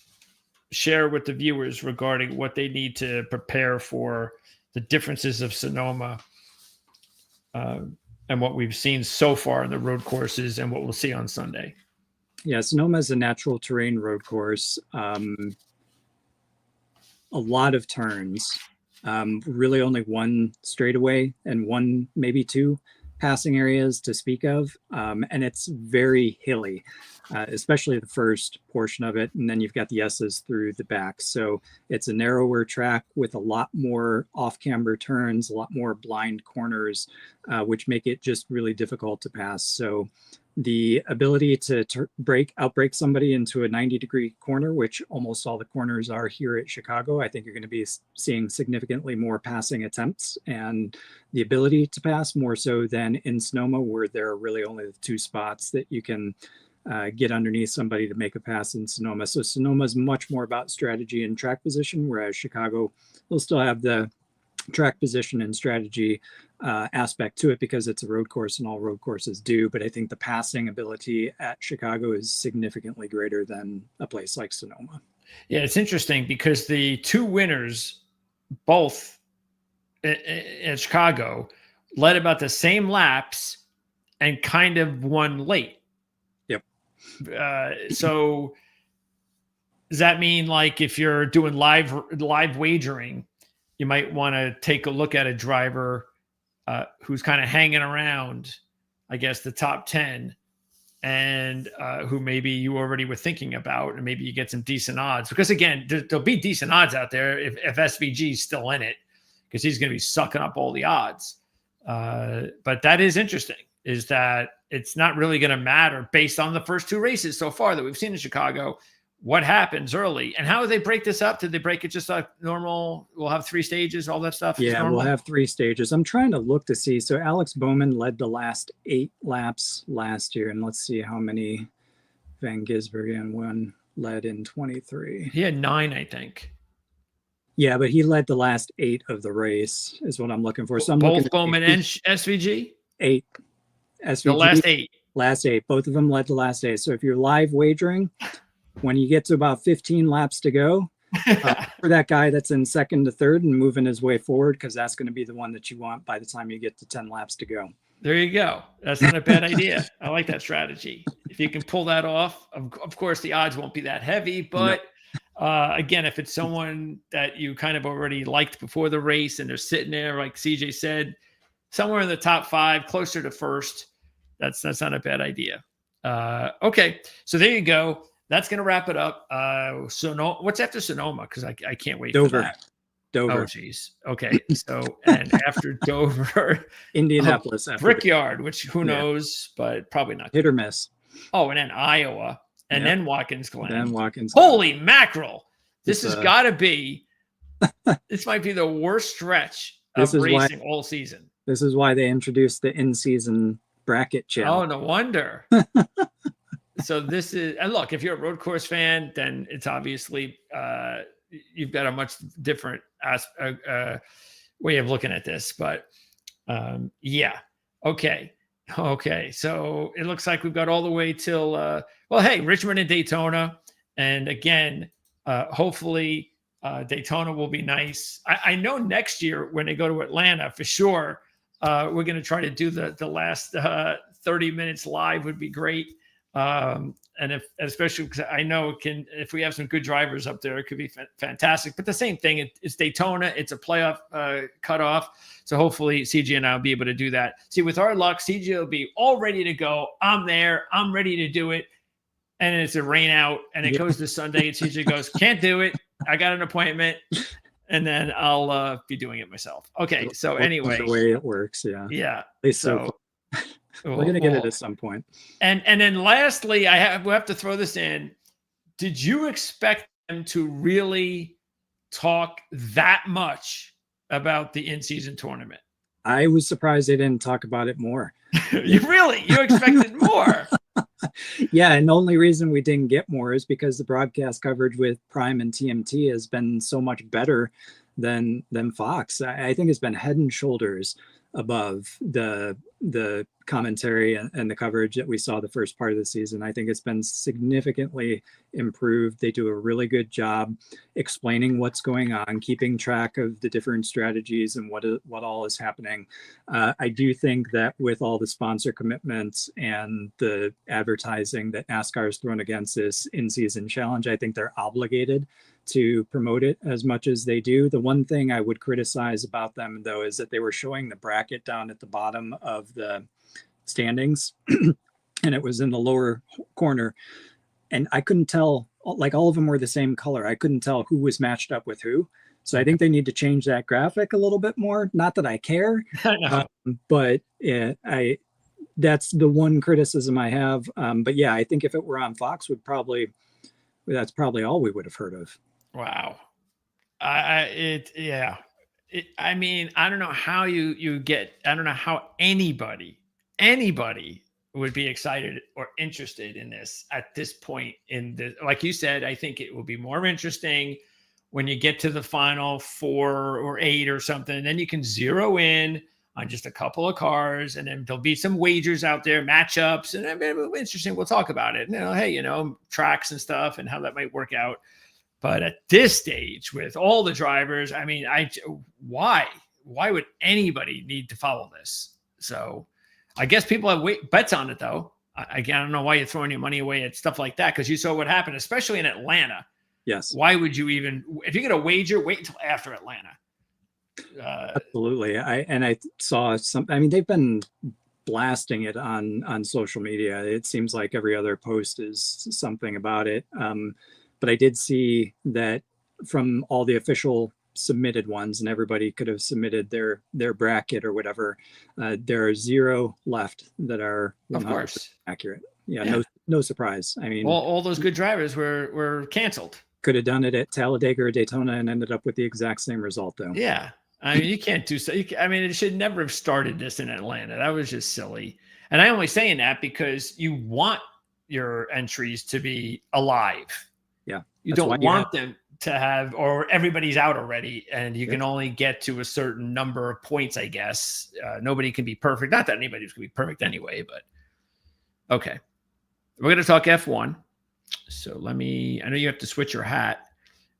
share with the viewers regarding what they need to prepare for the differences of Sonoma and what we've seen so far in the road courses and what we'll see on Sunday? Yeah, Sonoma is a natural terrain road course. A lot of turns, really only one straightaway and one, maybe two passing areas to speak of, and it's very hilly, especially the first portion of it, and then you've got the S's through the back. So it's a narrower track with a lot more off-camber turns, a lot more blind corners, which make it just really difficult to pass. So the ability to outbrake somebody into a 90-degree corner, which almost all the corners are here at Chicago, I think you're going to be seeing significantly more passing attempts and the ability to pass more so than in Sonoma, where there are really only the 2 spots that you can get underneath somebody to make a pass in Sonoma. So Sonoma is much more about strategy and track position, whereas Chicago will still have the track position and strategy aspect to it because it's a road course and all road courses do. But I think the passing ability at Chicago is significantly greater than a place like Sonoma. Yeah, it's interesting because the 2 winners, both in Chicago, led about the same laps and kind of won late. Yep. So does that mean, like, if you're doing live wagering, you might want to take a look at a driver who's kind of hanging around, I guess, the top 10, and who maybe you already were thinking about, and maybe you get some decent odds. Because again, there'll be decent odds out there if SVG is still in it, because he's going to be sucking up all the odds. But that is interesting, is that it's not really going to matter based on the first 2 races so far that we've seen in Chicago, what happens early. And how do they break this up? Did they break it just like normal? We'll have 3 stages, all that stuff? Yeah, we'll have 3 stages. I'm trying to look to see. So Alex Bowman led the last 8 laps last year. And let's see how many Van Gisbergen won led in 23. He had 9, I think. Yeah, but he led the last 8 of the race is what I'm looking for. So I'm both looking Bowman and SVG? 8. SVG, the last 8. Last 8. Both of them led the last 8. So if you're live wagering, when you get to about 15 laps to go, for that guy that's in second to third and moving his way forward, because that's going to be the one that you want by the time you get to 10 laps to go. There you go. That's not a bad idea. I like that strategy. If you can pull that off, of course, the odds won't be that heavy. But again, if it's someone that you kind of already liked before the race and they're sitting there, like CJ said, somewhere in the top 5, closer to first, that's not a bad idea. Okay, so there you go. That's going to wrap it up. So what's after Sonoma? Because I can't wait Dover. for that. Dover. Oh, geez. Okay. So, and after Dover, Indianapolis. Brickyard, which who knows, but probably not. Hit or miss. Oh, and then Iowa, and then Watkins Glen. Holy mackerel. This has got to be, this might be the worst stretch of racing all season. This is why they introduced the in-season bracket channel. Oh, no wonder. So this is, and look, if you're a road course fan, then it's obviously you've got a much different way of looking at this. But yeah, okay. So it looks like we've got all the way till well, hey, Richmond and Daytona, and again, hopefully Daytona will be nice. I know next year when they go to Atlanta, for sure, we're going to try to do the last 30 minutes live would be great. And especially because I know if we have some good drivers up there, it could be fantastic. But the same thing, it's Daytona, it's a playoff cutoff. So hopefully CJ and I will be able to do that. See, with our luck, CJ will be all ready to go. I'm there. I'm ready to do it. And it's a rain out and it goes to Sunday and CJ goes, can't do it. I got an appointment. And then I'll be doing it myself. Okay. So anyway, the way it works. Yeah. Yeah. At least so we're going to get it at some point. And then lastly, we'll have to throw this in. Did you expect them to really talk that much about the in-season tournament? I was surprised they didn't talk about it more. You expected more. Yeah, and the only reason we didn't get more is because the broadcast coverage with Prime and TMT has been so much better than Fox. I think it's been head and shoulders above the commentary and the coverage that we saw the first part of the season. I think it's been significantly improved. They do a really good job explaining what's going on, keeping track of the different strategies and what all is happening. I do think that with all the sponsor commitments and the advertising that NASCAR has thrown against this in-season challenge, I think they're obligated to promote it as much as they do. The one thing I would criticize about them, though, is that they were showing the bracket down at the bottom of the standings and it was in the lower corner. And I couldn't tell, like all of them were the same color. I couldn't tell who was matched up with who. So I think they need to change that graphic a little bit more. Not that I care, but that's the one criticism I have. But yeah, I think if it were on Fox, that's probably all we would have heard of. Wow. I mean, I don't know how I don't know how anybody would be excited or interested in this at this point in the, like you said, I think it will be more interesting when you get to the final 4 or 8 or something, and then you can zero in on just a couple of cars, and then there'll be some wagers out there, matchups, and it'll be interesting. We'll talk about it. Hey, tracks and stuff and how that might work out. But at this stage, with all the drivers, I mean, why would anybody need to follow this? So I guess people have bets on it, though. Again, I don't know why you're throwing your money away at stuff like that, because you saw what happened, especially in Atlanta. Yes. Why would you even, if you're going to wager, wait until after Atlanta? Absolutely. I saw they've been blasting it on social media. It seems like every other post is something about it. But I did see that from all the official submitted ones, and everybody could have submitted their bracket or whatever. There are 0 left that are 100% accurate. Yeah. No surprise. I mean, all those good drivers were canceled. Could have done it at Talladega or Daytona and ended up with the exact same result, though. Yeah. I mean, you can't do so. It should never have started this in Atlanta. That was just silly. And I'm only saying that because you want your entries to be alive. Yeah. You don't want them to have, or everybody's out already, and you can only get to a certain number of points, I guess. Nobody can be perfect. Not that anybody's going to be perfect anyway, but okay. We're going to talk F1. So I know you have to switch your hat,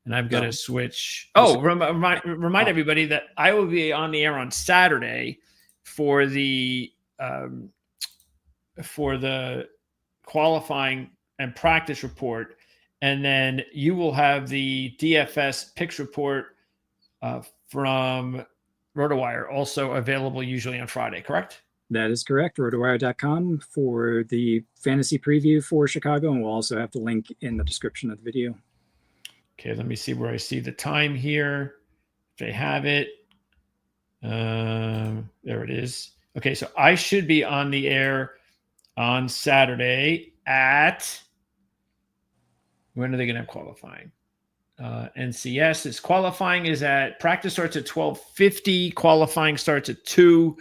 and I've got to switch. Oh, remind everybody that I will be on the air on Saturday for the qualifying and practice report. And then you will have the DFS picks report from RotoWire, also available usually on Friday, correct? That is correct. RotoWire.com for the fantasy preview for Chicago. And we'll also have the link in the description of the video. Okay, let me see where I see the time here. If they have it. There it is. Okay, so I should be on the air on Saturday at... When are they going to have qualifying? NCS is qualifying practice starts at 12:50. Qualifying starts at 2.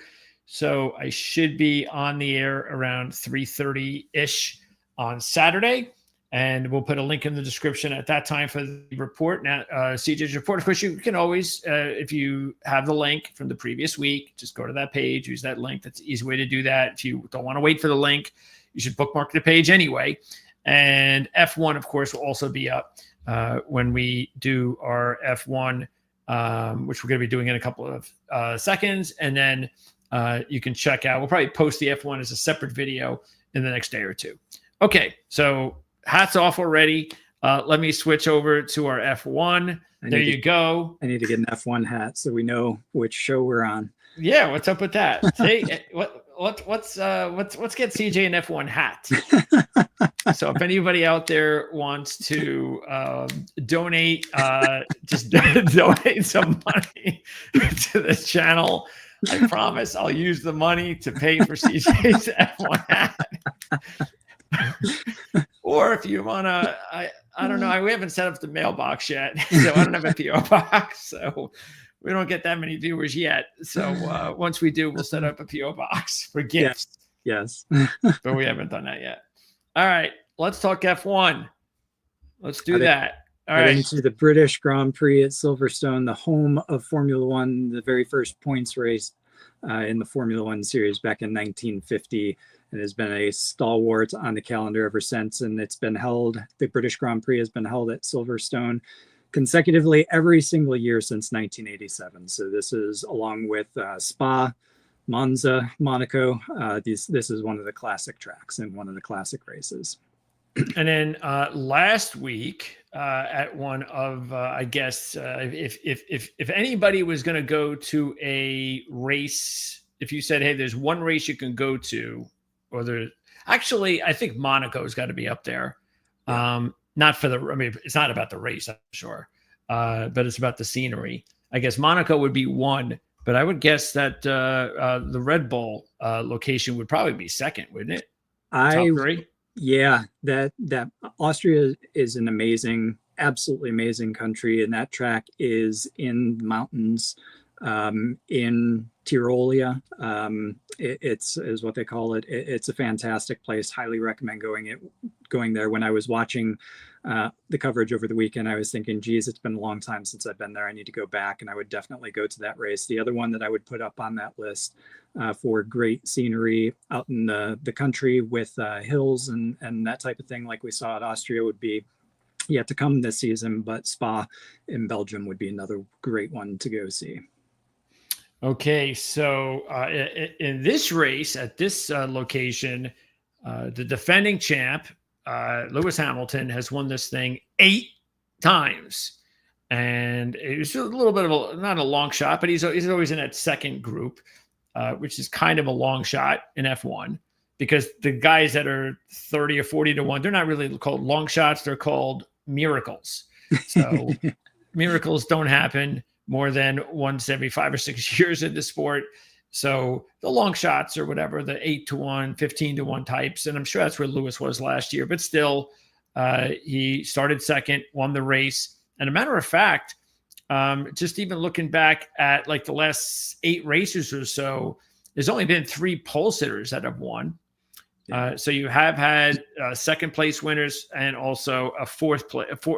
So I should be on the air around 3:30-ish on Saturday. And we'll put a link in the description at that time for the report. Now, CJ's report, of course, you can always, if you have the link from the previous week, just go to that page, use that link. That's the easy way to do that. If you don't want to wait for the link, you should bookmark the page anyway. And F1, of course, will also be up when we do our F1, which we're going to be doing in a couple of seconds. And then you can check out. We'll probably post the F1 as a separate video in the next day or two. Okay, so hats off already. Let me switch over to our F1. There you go. I need to get an F1 hat so we know which show we're on. Yeah, what's up with that? Hey, let's get CJ an F1 hat. So if anybody out there wants to donate, just donate some money to the channel. I promise I'll use the money to pay for CJ's F1 hat. Or if you want to, I don't know. We haven't set up the mailbox yet, so I don't have a PO box. So we don't get that many viewers yet. So once we do, we'll set up a PO box for gifts. Yes. But we haven't done that yet. All right, let's talk F1. Let's do that. All right. Into the British Grand Prix at Silverstone, the home of Formula One, the very first points race in the Formula One series back in 1950, and has been a stalwart on the calendar ever since. And it's been held, the British Grand Prix has been held at Silverstone consecutively every single year since 1987. So this is along with Spa, Monza, Monaco. This is one of the classic tracks and one of the classic races. And then last week at one of, I guess, if anybody was going to go to a race, if you said, hey, there's one race you can go to, or there, actually, I think Monaco's got to be up there. Yeah. Not for the, I mean, it's not about the race, I'm sure, but it's about the scenery. I guess Monaco would be one, but I would guess that the Red Bull location would probably be second, wouldn't it? Top three? Yeah, that Austria is an amazing, absolutely amazing country, and that track is in the mountains in Tyrolia. It's is what they call it. It's a fantastic place. Highly recommend going there. When I was watching the coverage over the weekend, I was thinking, geez, it's been a long time since I've been there. I need to go back, and I would definitely go to that race. The other one that I would put up on that list for great scenery out in the country with hills and that type of thing, like we saw at Austria, would be yet to come this season, but Spa in Belgium would be another great one to go see. Okay, so in this race at this location, the defending champ, Lewis Hamilton, has won this thing 8 times. And it was a little bit of not a long shot, but he's always in that second group, which is kind of a long shot in F1, because the guys that are 30 or 40 to 1, they're not really called long shots. They're called miracles. So miracles don't happen more than once every 5 or 6 years in the sport. So the long shots or whatever, the 8 to 1, 15 to 1 types. And I'm sure that's where Lewis was last year, but still he started second, won the race. And a matter of fact, just even looking back at like the last 8 races or so, there's only been 3 pole sitters that have won. So you have had second place winners, and also a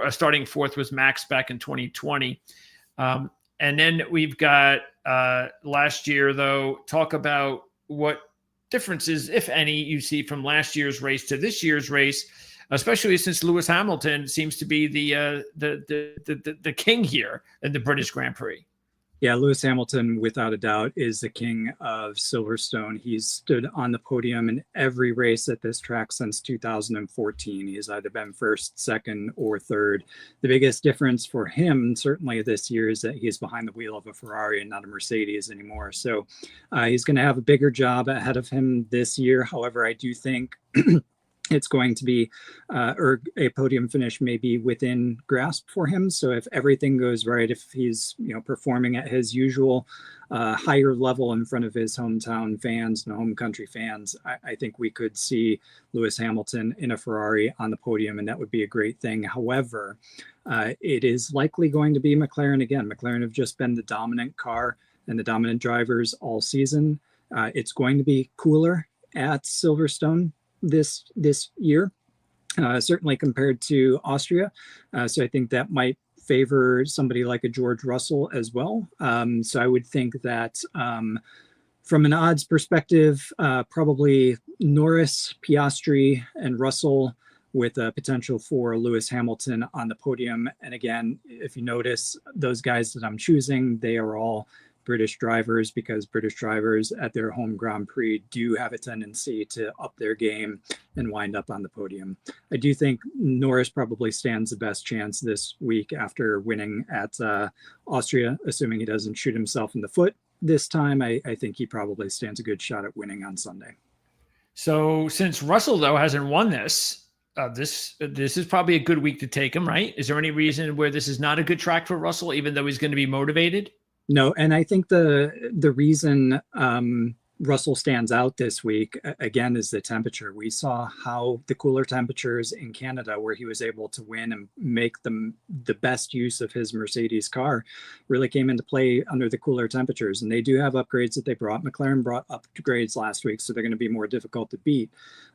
starting fourth was Max back in 2020. And then we've got last year, though. Talk about what differences, if any, you see from last year's race to this year's race, especially since Lewis Hamilton seems to be the king here in the British Grand Prix. Yeah, Lewis Hamilton, without a doubt, is the king of Silverstone. He's stood on the podium in every race at this track since 2014. He's either been first, second, or third. The biggest difference for him, certainly this year, is that he's behind the wheel of a Ferrari and not a Mercedes anymore. So he's going to have a bigger job ahead of him this year. However, I do think it's going to be, or a podium finish may be within grasp for him. So if everything goes right, if he's performing at his usual higher level in front of his hometown fans and home country fans, I think we could see Lewis Hamilton in a Ferrari on the podium, and that would be a great thing. However, it is likely going to be McLaren again. McLaren have just been the dominant car and the dominant drivers all season. It's going to be cooler at Silverstone this year, certainly compared to Austria. So I think that might favor somebody like a George Russell as well. So I would think that from an odds perspective, probably Norris, Piastri, and Russell, with a potential for Lewis Hamilton on the podium. And again, if you notice, those guys that I'm choosing, they are all British drivers, because British drivers at their home Grand Prix do have a tendency to up their game and wind up on the podium. I do think Norris probably stands the best chance this week after winning at Austria, assuming he doesn't shoot himself in the foot this time. I think he probably stands a good shot at winning on Sunday. So since Russell, though, hasn't won this, this is probably a good week to take him, right? Is there any reason where this is not a good track for Russell, even though he's going to be motivated? No, and I think the reason Russell stands out this week again is the temperature. We saw how the cooler temperatures in Canada, where he was able to win and make them the best use of his Mercedes car, really came into play under the cooler temperatures. And they do have upgrades that they brought. McLaren brought upgrades last week, so they're going to be more difficult to beat.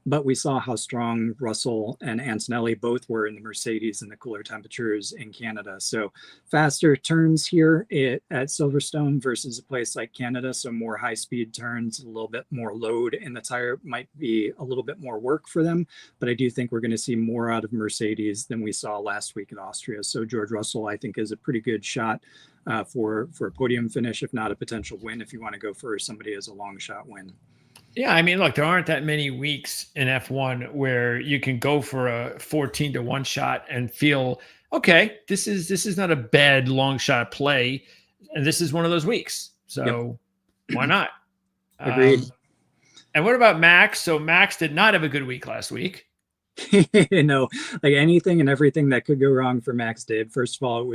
But we saw how strong Russell and Antonelli both were in the Mercedes in the cooler temperatures in Canada. So faster turns here at Silverstone versus a place like Canada. So more high-speed turns, a little bit more load in the tire might be a little bit more work for them. But I do think we're going to see more out of Mercedes than we saw last week at Austria. So George Russell, I think, is a pretty good shot for a podium finish, if not a potential win, if you want to go for somebody as a long shot win. Yeah, I mean, look, there aren't that many weeks in F1 where you can go for a 14-1 shot and feel, okay, this is not a bad long shot play, and this is one of those weeks. So why not? Agreed. And what about Max? So Max did not have a good week last week. No, like anything and everything that could go wrong for Max did. First of all,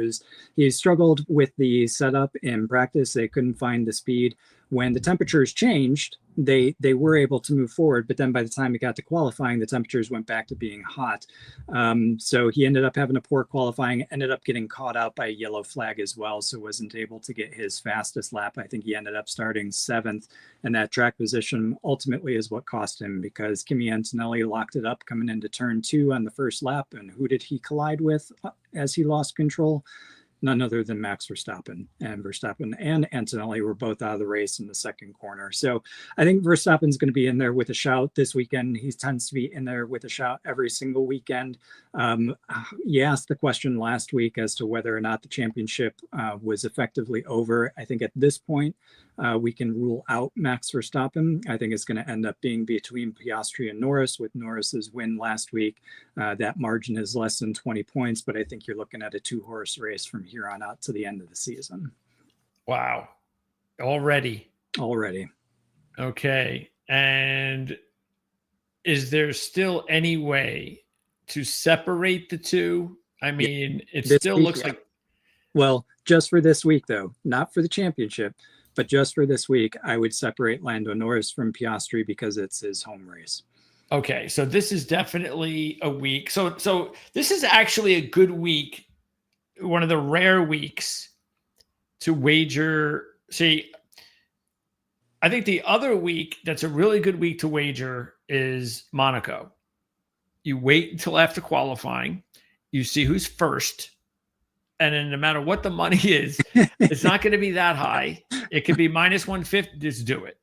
he struggled with the setup in practice. They couldn't find the speed. When the temperatures changed, they were able to move forward, but then by the time it got to qualifying, the temperatures went back to being hot. So he ended up having a poor qualifying, ended up getting caught out by a yellow flag as well, so wasn't able to get his fastest lap. I think he ended up starting 7th, and that track position ultimately is what cost him, because Kimi Antonelli locked it up coming into turn 2 on the first lap, and who did he collide with as he lost control? None other than Max Verstappen. And Verstappen and Antonelli were both out of the race in the second corner. So I think Verstappen's going to be in there with a shout this weekend. He tends to be in there with a shout every single weekend. You asked the question last week as to whether or not the championship was effectively over. I think at this point, we can rule out Max Verstappen. I think it's going to end up being between Piastri and Norris. With Norris's win last week, that margin is less than 20 points, but I think you're looking at a 2-horse race from here on out to the end of the season. Wow. Already. Okay. And is there still any way to separate the two? I mean, it still looks like. Well, just for this week, though, not for the championship, but just for this week, I would separate Lando Norris from Piastri because it's his home race. Okay, so this is definitely a week. So this is actually a good week, one of the rare weeks to wager. See, I think the other week that's a really good week to wager is Monaco. You wait until after qualifying, you see who's first, and then no matter what the money is, it's not going to be that high. It could be minus 150. Just do it.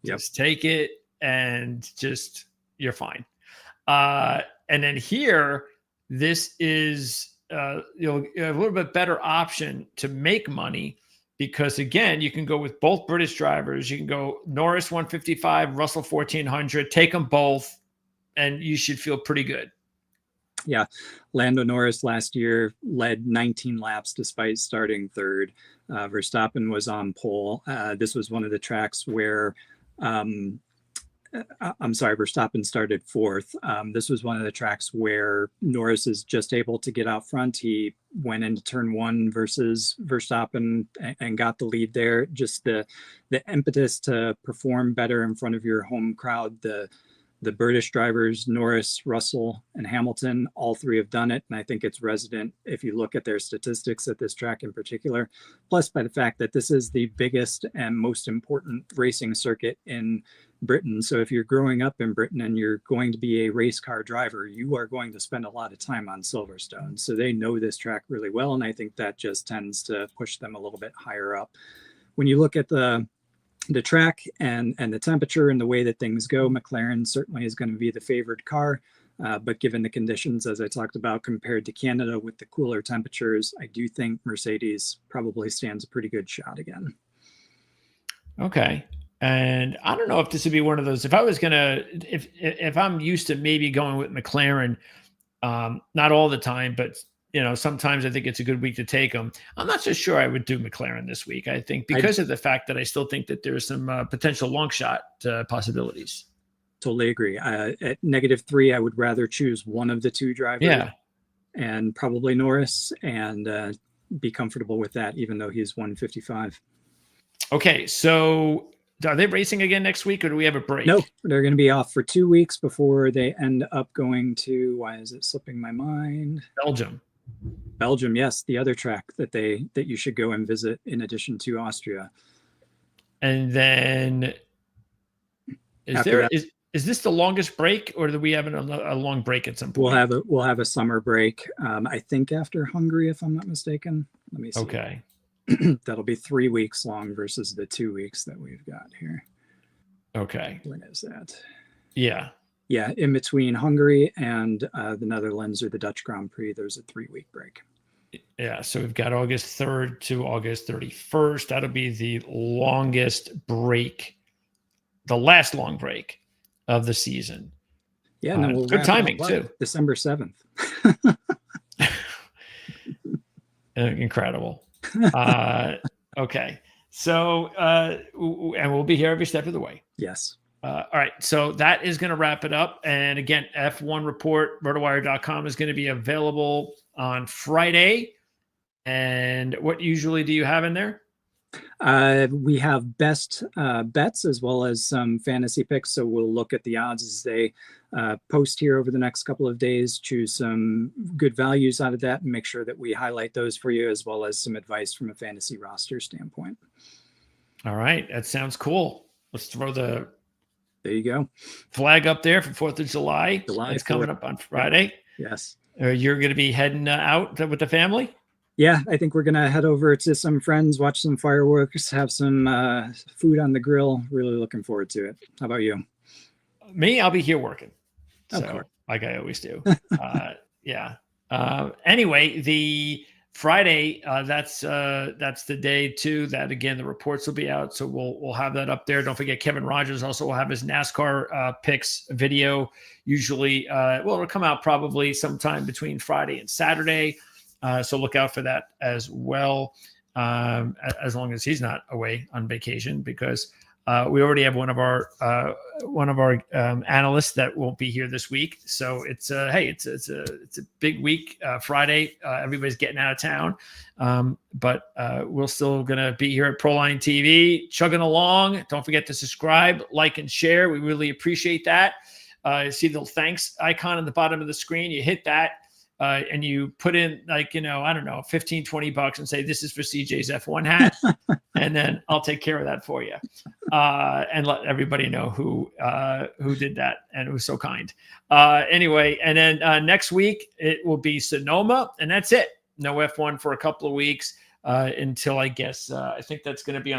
Just take it and just, you're fine. And then here, this is a little bit better option to make money because, again, you can go with both British drivers. You can go Norris 155, Russell 1400, take them both, and you should feel pretty good. Yeah, Lando Norris last year led 19 laps despite starting third. Verstappen was on pole. This was one of the tracks where, Verstappen started fourth. This was one of the tracks where Norris is just able to get out front. He went into turn 1 versus Verstappen and got the lead there. Just the impetus to perform better in front of your home crowd, the British drivers, Norris, Russell, and Hamilton, all three have done it. And I think it's resident if you look at their statistics at this track in particular, plus by the fact that this is the biggest and most important racing circuit in Britain. So if you're growing up in Britain and you're going to be a race car driver, you are going to spend a lot of time on Silverstone. So they know this track really well. And I think that just tends to push them a little bit higher up. When you look at the track and the temperature and the way that things go, McLaren certainly is going to be the favored car. But given the conditions, as I talked about, compared to Canada with the cooler temperatures, I do think Mercedes probably stands a pretty good shot again. Okay. And I don't know if this would be one of those, if I was going to, if I'm used to maybe going with McLaren, not all the time, but sometimes I think it's a good week to take them. I'm not so sure I would do McLaren this week. I think because of the fact that I still think that there's some potential long shot possibilities. Totally agree. At -3, I would rather choose one of the two drivers. Yeah. And probably Norris and be comfortable with that, even though he's 155. Okay. So are they racing again next week, or do we have a break? No, they're going to be off for 2 weeks before they end up going to, why is it slipping my mind? Belgium. Belgium, yes, the other track that you should go and visit in addition to Austria. And then is this the longest break, or do we have a long break at some point? We'll have a summer break. I think after Hungary, if I'm not mistaken. Let me see. Okay. That'll be 3 weeks long versus the 2 weeks that we've got here. Okay. When is that? Yeah. Yeah, in between Hungary and the Netherlands or the Dutch Grand Prix, there's a 3-week break. Yeah, so we've got August 3rd to August 31st. That'll be the longest break, the last long break of the season. Yeah, no, we'll good timing too. December 7th. Incredible. Okay, so and we'll be here every step of the way. Yes. All right, so that is going to wrap it up. And again, F1 Report, rotowire.com is going to be available on Friday. And what usually do you have in there? We have best bets as well as some fantasy picks. So we'll look at the odds as they post here over the next couple of days, choose some good values out of that, and make sure that we highlight those for you, as well as some advice from a fantasy roster standpoint. All right, that sounds cool. Let's throw the there you go flag up there for 4th of July. It's coming up on Friday. Yes. You're going to be heading out with the family? Yeah, I think we're going to head over to some friends, watch some fireworks, have some food on the grill. Really looking forward to it. How about you? Me, I'll be here working. So, like I always do. Yeah. Anyway, the Friday, that's the day too. That again, the reports will be out, so we'll have that up there. Don't forget, Kevin Rogers also will have his NASCAR picks video. Usually, it'll come out probably sometime between Friday and Saturday. So look out for that as well, as long as he's not away on vacation, because we already have one of our analysts that won't be here this week. So it's it's a big week. Friday, everybody's getting out of town, but we're still gonna be here at Proline TV, chugging along. Don't forget to subscribe, like, and share. We really appreciate that. See the thanks icon at the bottom of the screen. You hit that. And you put in, like, I don't know, $15-$20 and say, this is for CJ's F1 hat. And then I'll take care of that for you. And let everybody know who did that and who's so kind. Anyway, and then next week it will be Sonoma, and that's it. No F1 for a couple of weeks until I guess, I think that's going to be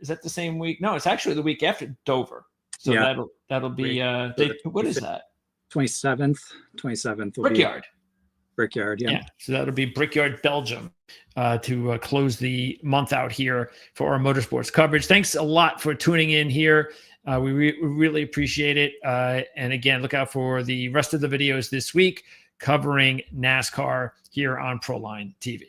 is that the same week? No, it's actually the week after Dover. So yeah, that'll be, what is that? 27th. Brickyard, yeah. So that'll be Brickyard, Belgium, to close the month out here for our motorsports coverage. Thanks a lot for tuning in here. We really appreciate it. And again, look out for the rest of the videos this week covering NASCAR here on Proline TV.